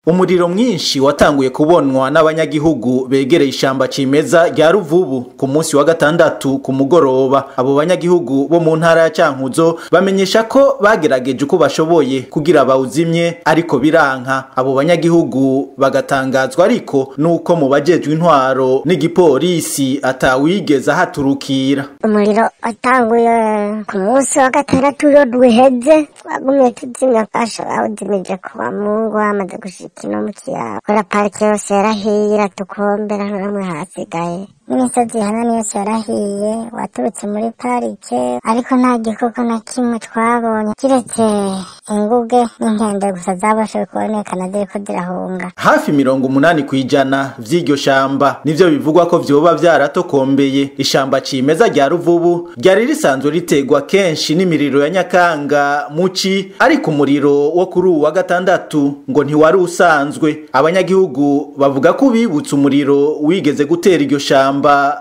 Umuriro mwinshi watanguye kubonwa n'abanyagihugu begereye ishamba cimeza rya Ruvubu ku munsi wa gatandatu ku mugoroba. Abo banyagihugu bo mu ntara ya Cankuzo bamenyesha ko bagerageje uko bashoboye kugira bawuzimye ariko biranka. Abo banyagihugu bagatangazwa ariko nuko mu bajejwe intwaro n'igipolisi atawigeze haturukira. Umuriro watanguye ku munsi wa gatandatu duheze, twagumye tuzimya kasha bawuzimije kuwa Mungu amaze gushika kino mukiya kora parike yose yarahiye tukombera namwe hasigaye n'imisozi hanani yose yarahiye waturutse muri parike ariko nta gikoko na kimwe twabonye kiretse inguge n'inkende gusa zabashoboye kubonekana ziriko zirahunga. Hafi 80% vy'iryo shamba nivyo bivugwa ko vyoba vyaratokombeye. Ishamba cimeza rya Ruvubu ryari risanzwe ritegwa kenshi n'imiriro ya Nyakanga muci, ariko umuriro wo kuri uwa gatandatu ngo ntiwari usanzwe. Abanyagihugu bavuga ko bibutse umuriro wigeze gutera iryo shamba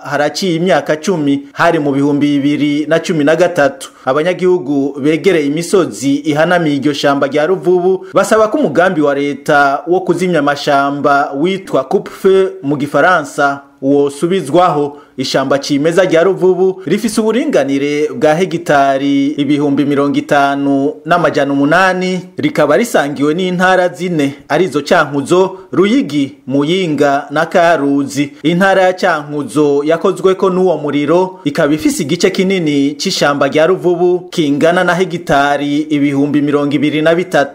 haraciye imyaka 10 hari mu 2013. Abanyagihugu begereye imisozi ihanamiye iryo shamba rya Ruvubu basaba ko umugambi wa leta wo kuzimya amashamba witwa coupe-feu mu gifaransa wosubizwaho. Ishamba cimeza rya Ruvubu rifise uburinganire bwa hegitari 50,800 rikaba risangiwe n'intara zine arizo Cankuzo, Ruyigi, Muyinga na Karuzi. Intara ya Cankuzo yakozweko n'uwo muriro ikaba ifise igice kinini c'ishamba rya Ruvubu kingana na hegitari 23,000.